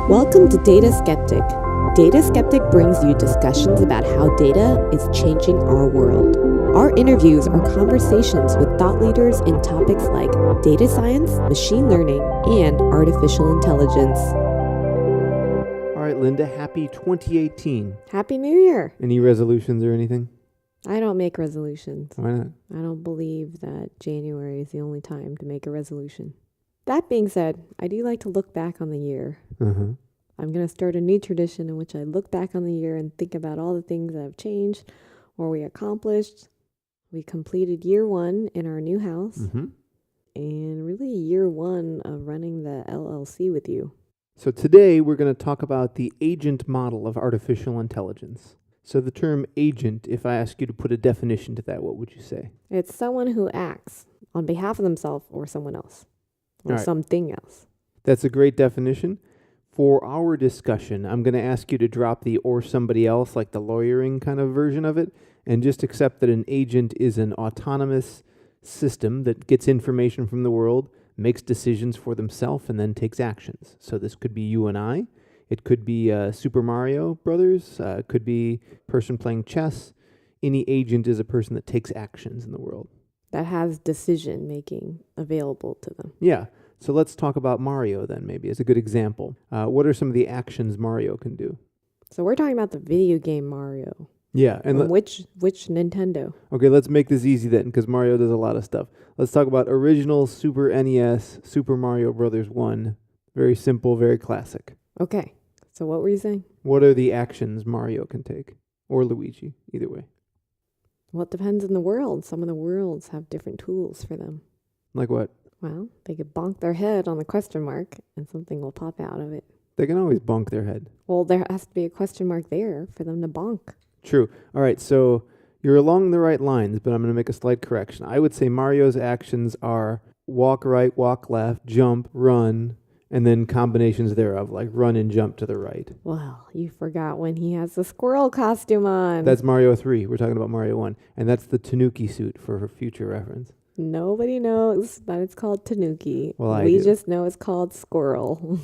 Welcome to Data Skeptic. Data Skeptic brings you discussions about how data is changing our world. Our interviews are conversations with thought leaders in topics like data science, machine learning, and artificial intelligence. All right, Linda, happy 2018. Happy New Year! Any resolutions or anything? I don't make resolutions. Why not? I don't believe that January is the only time to make a resolution. That being said, I do like to look back on the year. I'm going to start a new tradition in which I look back on the year and think about all the things that have changed or we accomplished. We completed year one in our new house and really year one of running the LLC with you. So today we're going to talk about the agent model of artificial intelligence. So the term agent, if I ask you to put a definition to that, what would you say? It's someone who acts on behalf of themselves or someone else or something else. That's a great definition. For our discussion, I'm going to ask you to drop the or somebody else, like the lawyering kind of version of it, and just accept that an agent is an autonomous system that gets information from the world, makes decisions for themselves, and then takes actions. So this could be you and I. It could be Super Mario Brothers. It could be a person playing chess. Any agent is a person that takes actions in the world. That has decision making available to them. Yeah. So let's talk about Mario then, maybe, as a good example. What are some of the actions Mario can do? So we're talking about the video game Mario. Yeah. And which Nintendo? Okay, let's make this easy then, because Mario does a lot of stuff. Let's talk about original Super NES, Super Mario Brothers 1. Very simple, very classic. Okay. So what were you saying? What are the actions Mario can take? Or Luigi, either way. Well, it depends on the world. Some of the worlds have different tools for them. Like what? Well, they could bonk their head on the question mark and something will pop out of it. They can always bonk their head. Well, there has to be a question mark there for them to bonk. True. All right, so you're along the right lines, but I'm going to make a slight correction. I would say Mario's actions are walk right, walk left, jump, run, and then combinations thereof, like run and jump to the right. Well, you forgot when he has the squirrel costume on. That's Mario 3. We're talking about Mario 1. And that's the Tanuki suit for future reference. Nobody knows that it's called Tanuki. Well, we just know it's called squirrel.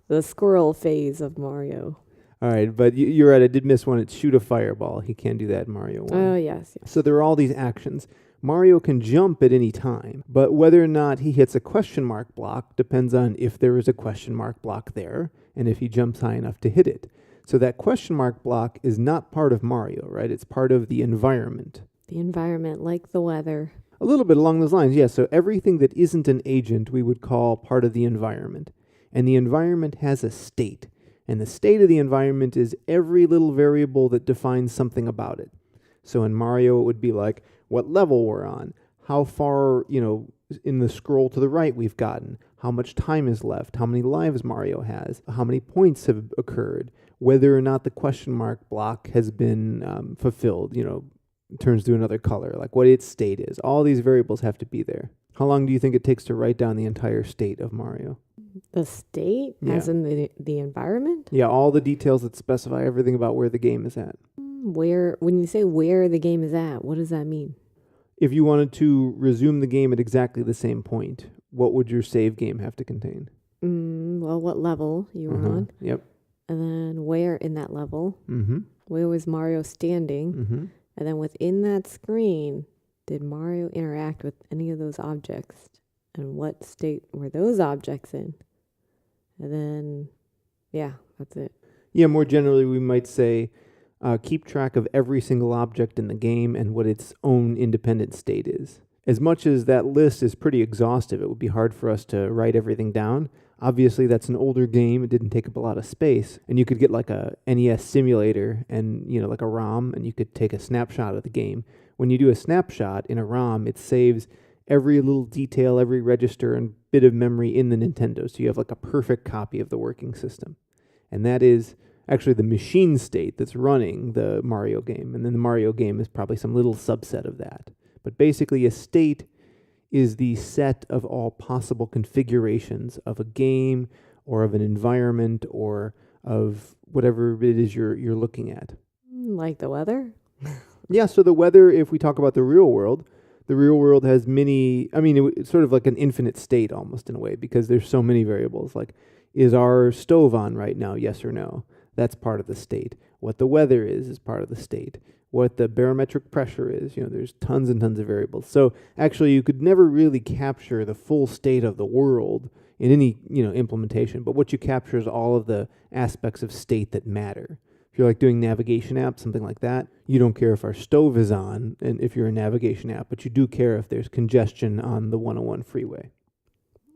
The squirrel phase of Mario. All right, but you're right. I did miss one. It's shoot a fireball. He can't do that in Mario 1. Oh, yes. So there are all these actions. Mario can jump at any time, but whether or not he hits a question mark block depends on if there is a question mark block there and if he jumps high enough to hit it. So that question mark block is not part of Mario, right? It's part of the environment. The environment, like the weather. A little bit along those lines, yes. So everything that isn't an agent we would call part of the environment. And the environment has a state. And the state of the environment is every little variable that defines something about it. So in Mario, it would be like what level we're on, how far, in the scroll to the right we've gotten, how much time is left, how many lives Mario has, how many points have occurred, whether or not the question mark block has been fulfilled, turns to another color, like what its state is. All these variables have to be there. How long do you think it takes to write down the entire state of Mario? The state? Yeah. As in the environment? Yeah, all the details that specify everything about where the game is at. When you say where the game is at, what does that mean? If you wanted to resume the game at exactly the same point, what would your save game have to contain? Well, what level you were on. Yep. And then where in that level. Where was Mario standing? And then within that screen, did Mario interact with any of those objects? And what state were those objects in? And then, yeah, that's it. Yeah, more generally, we might say keep track of every single object in the game and what its own independent state is. As much as that list is pretty exhaustive, it would be hard for us to write everything down. Obviously, that's an older game. It didn't take up a lot of space. And you could get like a NES simulator and, like a ROM, and you could take a snapshot of the game. When you do a snapshot in a ROM, it saves every little detail, every register and bit of memory in the Nintendo. So you have like a perfect copy of the working system. And that is actually the machine state that's running the Mario game. And then the Mario game is probably some little subset of that. But basically a state is the set of all possible configurations of a game or of an environment or of whatever it is you're looking at. Like the weather? Yeah, so the weather, if we talk about the real world has many, it's sort of like an infinite state almost in a way because there's so many variables. Like Is our stove on right now? Yes or no? That's part of the state. What the weather is part of the state. What the barometric pressure is. There's tons and tons of variables. So actually, you could never really capture the full state of the world in any, implementation. But what you capture is all of the aspects of state that matter. If you're like doing navigation apps, something like that, you don't care if our stove is on, and if you're a navigation app, but you do care if there's congestion on the 101 freeway.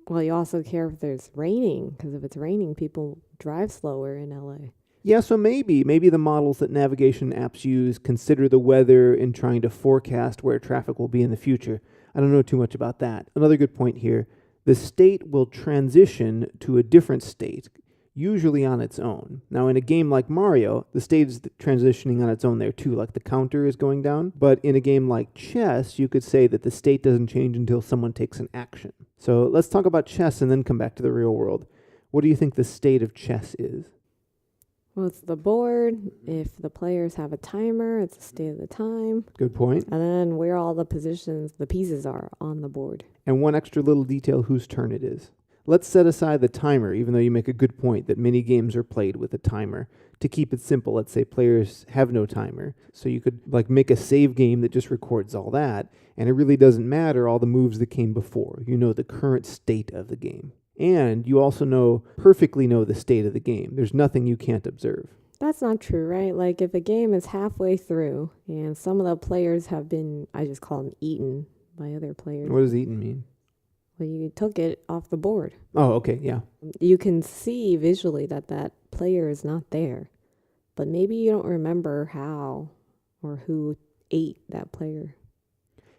Well, you also care if there's raining, because if it's raining, people drive slower in LA. Yeah, so maybe the models that navigation apps use consider the weather in trying to forecast where traffic will be in the future. I don't know too much about that. Another good point here, the state will transition to a different state, usually on its own. Now, in a game like Mario, the state is transitioning on its own there too, like the counter is going down. But in a game like chess, you could say that the state doesn't change until someone takes an action. So let's talk about chess and then come back to the real world. What do you think the state of chess is? Well, it's the board. If the players have a timer, it's the state of the time. Good point. And then where all the pieces are on the board. And one extra little detail, whose turn it is. Let's set aside the timer, even though you make a good point that many games are played with a timer. To keep it simple, let's say players have no timer. So you could make a save game that just records all that, and it really doesn't matter all the moves that came before. You know the current state of the game. And you also perfectly know the state of the game. There's nothing you can't observe. That's not true, right? Like if a game is halfway through and some of the players have been, I just call them eaten by other players. What does eaten mean? Well, you took it off the board. Oh, okay, yeah. You can see visually that player is not there, but maybe you don't remember how or who ate that player.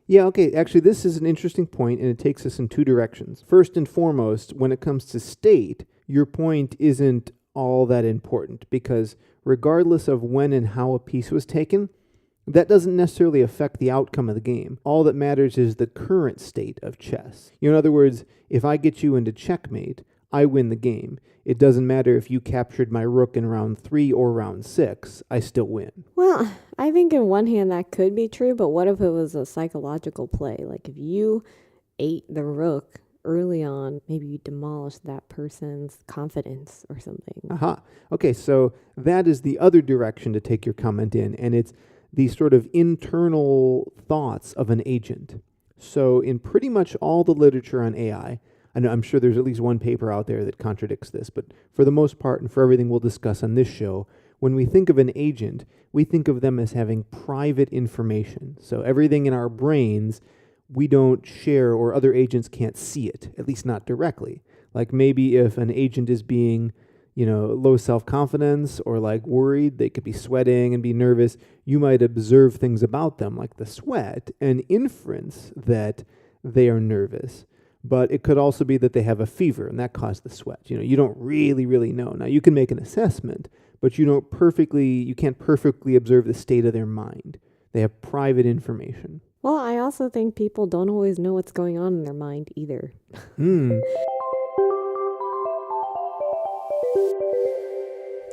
Yeah, okay, actually this is an interesting point, and it takes us in two directions. First and foremost, when it comes to state, your point isn't all that important, because regardless of when and how a piece was taken, that doesn't necessarily affect the outcome of the game. All that matters is the current state of chess. In other words, if I get you into checkmate, I win the game. It doesn't matter if you captured my rook in round 3 or round 6, I still win. Well, I think in one hand that could be true, but what if it was a psychological play? Like if you ate the rook early on, maybe you demolished that person's confidence or something. Aha. Okay, so that is the other direction to take your comment in, and it's the sort of internal thoughts of an agent. So in pretty much all the literature on AI, I'm sure there's at least one paper out there that contradicts this, but for the most part and for everything we'll discuss on this show, when we think of an agent, we think of them as having private information. So everything in our brains, we don't share, or other agents can't see it, at least not directly. Like maybe if an agent is being, low self-confidence or worried, they could be sweating and be nervous. You might observe things about them like the sweat and inference that they are nervous. But it could also be that they have a fever and that caused the sweat. You don't really know. Now you can make an assessment, but you can't perfectly observe the state of their mind. They have private information. Well, I also think people don't always know what's going on in their mind either.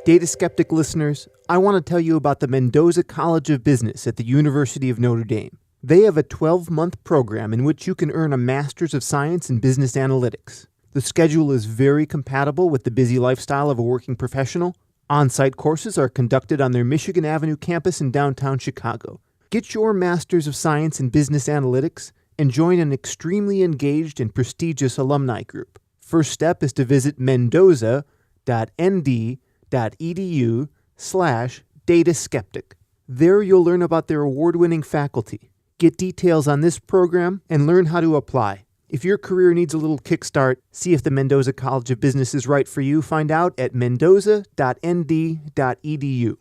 Data skeptic listeners, I want to tell you about the Mendoza College of Business at the University of Notre Dame. They have a 12-month program in which you can earn a Master's of Science in Business Analytics. The schedule is very compatible with the busy lifestyle of a working professional. On-site courses are conducted on their Michigan Avenue campus in downtown Chicago. Get your Master's of Science in Business Analytics and join an extremely engaged and prestigious alumni group. First step is to visit mendoza.nd.edu/dataskeptic. There you'll learn about their award-winning faculty, get details on this program, and learn how to apply. If your career needs a little kickstart, see if the Mendoza College of Business is right for you. Find out at mendoza.nd.edu.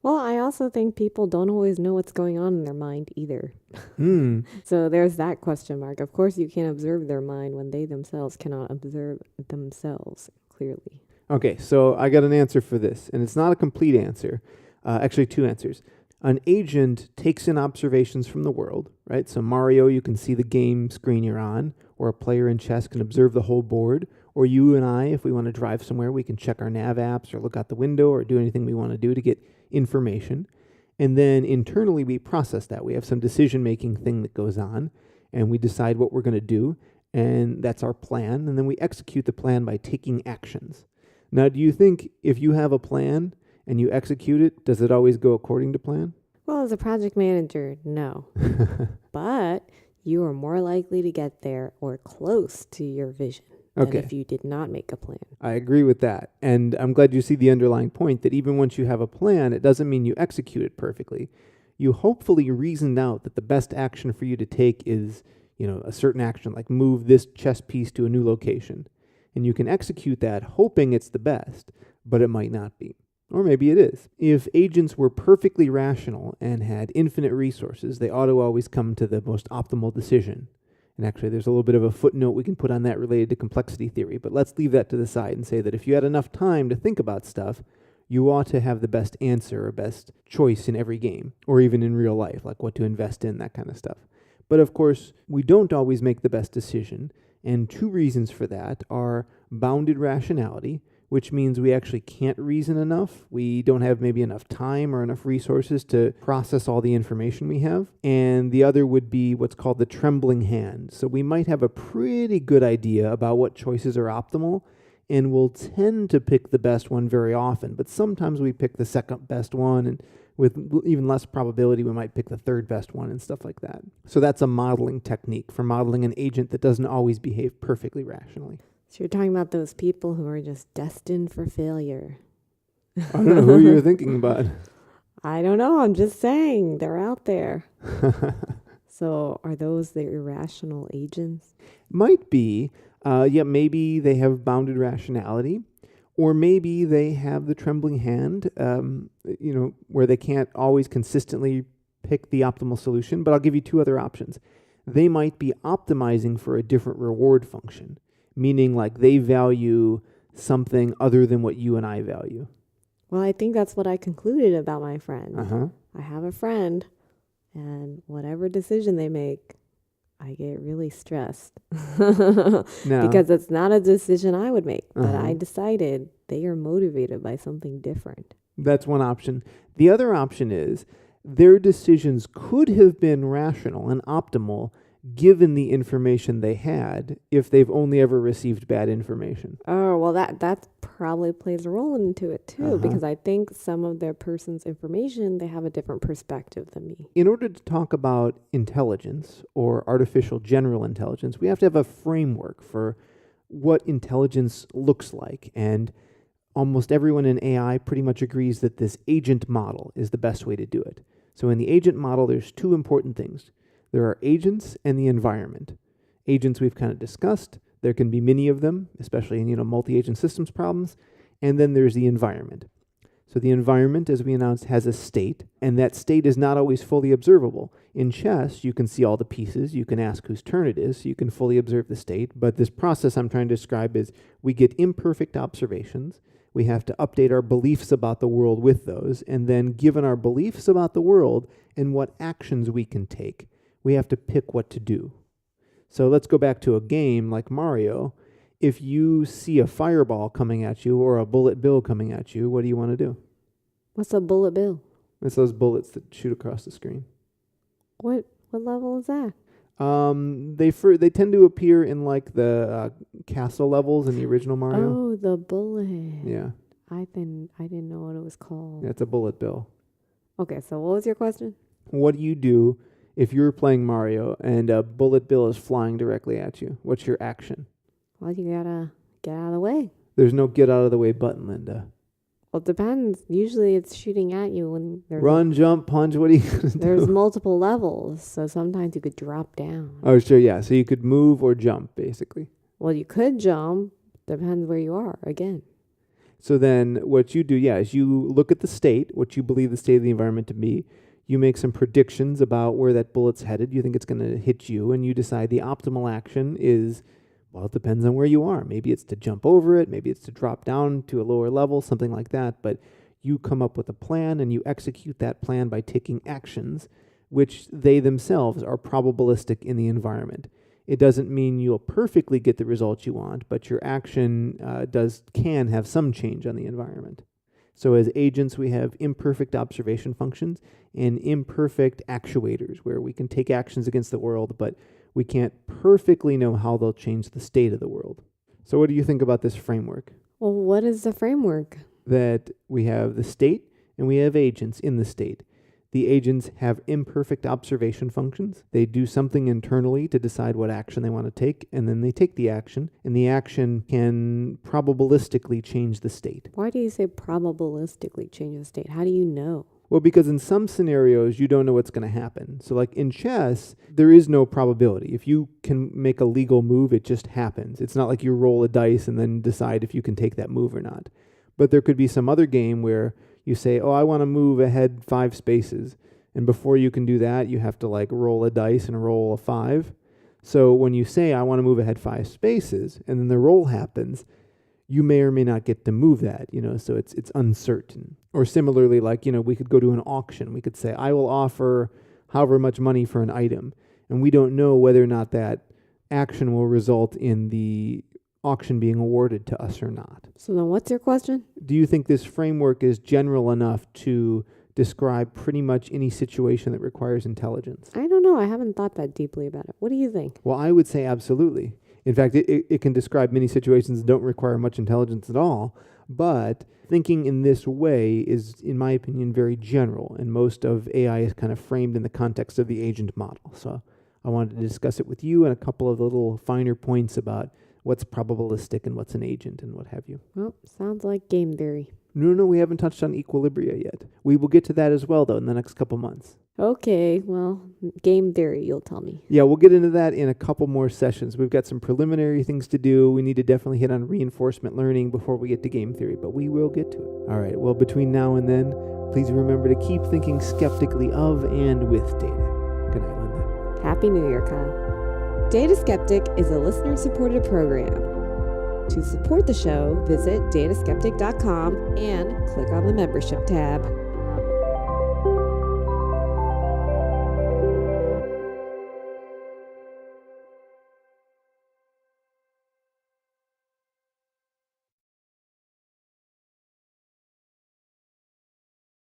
Well, I also think people don't always know what's going on in their mind either. So there's that question mark. Of course, you can't observe their mind when they themselves cannot observe themselves clearly. Okay, so I got an answer for this, and it's not a complete answer. Actually, two answers. An agent takes in observations from the world, right? So Mario, you can see the game screen you're on, or a player in chess can observe the whole board, or you and I, if we want to drive somewhere, we can check our nav apps or look out the window or do anything we want to do to get information. And then internally we process that. We have some decision-making thing that goes on, and we decide what we're going to do. and that's our plan, and then we execute the plan by taking actions. Now, do you think if you have a plan and you execute it, does it always go according to plan? Well, as a project manager, no. But you are more likely to get there or close to your vision than if you did not make a plan. I agree with that. And I'm glad you see the underlying point that even once you have a plan, it doesn't mean you execute it perfectly. You hopefully reasoned out that the best action for you to take is, a certain action, like move this chess piece to a new location. And you can execute that hoping it's the best, but it might not be. Or maybe it is. If agents were perfectly rational and had infinite resources, they ought to always come to the most optimal decision. And actually, there's a little bit of a footnote we can put on that related to complexity theory, but let's leave that to the side and say that if you had enough time to think about stuff, you ought to have the best answer or best choice in every game, or even in real life, like what to invest in, that kind of stuff. But of course, we don't always make the best decision, and two reasons for that are bounded rationality, which means we actually can't reason enough. We don't have maybe enough time or enough resources to process all the information we have. And the other would be what's called the trembling hand. So we might have a pretty good idea about what choices are optimal, and we'll tend to pick the best one very often. But sometimes we pick the second best one, and with even less probability, we might pick the third best one and stuff like that. So that's a modeling technique for modeling an agent that doesn't always behave perfectly rationally. So you're talking about those people who are just destined for failure. I don't know who you're thinking about. I don't know. I'm just saying they're out there. So are those the irrational agents? Might be. Maybe they have bounded rationality, or maybe they have the trembling hand, where they can't always consistently pick the optimal solution. But I'll give you two other options. They might be optimizing for a different reward function, meaning like they value something other than what you and I value. Well, I think that's what I concluded about my friend. Uh-huh. I have a friend, and whatever decision they make, I get really stressed. Because it's not a decision I would make, but I decided they are motivated by something different. That's one option. The other option is their decisions could have been rational and optimal given the information they had if they've only ever received bad information. Oh, well, that probably plays a role into it too, because I think some of their person's information, they have a different perspective than me. In order to talk about intelligence or artificial general intelligence, we have to have a framework for what intelligence looks like. And almost everyone in AI pretty much agrees that this agent model is the best way to do it. So in the agent model, there's two important things. There are agents and the environment. Agents we've kind of discussed. There can be many of them, especially in multi-agent systems problems. And then there's the environment. So the environment, as we announced, has a state, and that state is not always fully observable. In chess, you can see all the pieces. You can ask whose turn it is, so you can fully observe the state. But this process I'm trying to describe is we get imperfect observations. We have to update our beliefs about the world with those. And then given our beliefs about the world and what actions we can take, we have to pick what to do. So let's go back to a game like Mario. If you see a fireball coming at you or a bullet bill coming at you, what do you want to do? What's a bullet bill? It's those bullets that shoot across the screen. What level is that? They tend to appear in like the castle levels in the original Mario. Oh, the bullet. Yeah. I didn't know what it was called. Yeah, it's a bullet bill. Okay, so what was your question? What do you do if you're playing Mario and a bullet bill is flying directly at you? What's your action? Well, you gotta get out of the way. There's no get out of the way button, Linda. Well, it depends. Usually it's shooting at you when there's... Run, jump, punch, what are you going to do? There's multiple levels, so sometimes you could drop down. Oh, sure, yeah. So you could move or jump, basically. Well, you could jump. Depends where you are, again. So then what you do, is you look at the state, what you believe the state of the environment to be. You make some predictions about where that bullet's headed. You think it's going to hit you, and you decide the optimal action is... Well, it depends on where you are. Maybe it's to jump over it. Maybe it's to drop down to a lower level, something like that. But you come up with a plan, and you execute that plan by taking actions, which they themselves are probabilistic in the environment. It doesn't mean you'll perfectly get the results you want, but your action can have some change on the environment. So as agents, we have imperfect observation functions and imperfect actuators, where we can take actions against the world, but we can't perfectly know how they'll change the state of the world. So what do you think about this framework? Well, what is the framework? That we have the state and we have agents in the state. The agents have imperfect observation functions. They do something internally to decide what action they want to take, and then they take the action, and the action can probabilistically change the state. Why do you say probabilistically change the state? How do you know? Well, because in some scenarios, you don't know what's going to happen. So like in chess, there is no probability. If you can make a legal move, it just happens. It's not like you roll a dice and then decide if you can take that move or not. But there could be some other game where you say, oh, I want to move ahead 5 spaces. And before you can do that, you have to like roll a dice and roll a 5. So when you say, I want to move ahead 5 spaces, and then the roll happens, you may or may not get to move that, so it's uncertain. Or similarly, like, we could go to an auction. We could say, I will offer however much money for an item. And we don't know whether or not that action will result in the auction being awarded to us or not. So then what's your question? Do you think this framework is general enough to describe pretty much any situation that requires intelligence? I don't know. I haven't thought that deeply about it. What do you think? Well, I would say absolutely. In fact, it can describe many situations that don't require much intelligence at all, but thinking in this way is, in my opinion, very general, and most of AI is kind of framed in the context of the agent model. So I wanted to discuss it with you and a couple of the little finer points about what's probabilistic and what's an agent and what have you. Well, sounds like game theory. No, we haven't touched on equilibria yet. We will get to that as well, though, in the next couple months. Okay, well, game theory, you'll tell me. Yeah, we'll get into that in a couple more sessions. We've got some preliminary things to do. We need to definitely hit on reinforcement learning before we get to game theory, but we will get to it. All right, well, between now and then, please remember to keep thinking skeptically of and with data. Good night, Linda. Happy New Year, Kyle. Data Skeptic is a listener-supported program. To support the show, visit dataskeptic.com and click on the membership tab.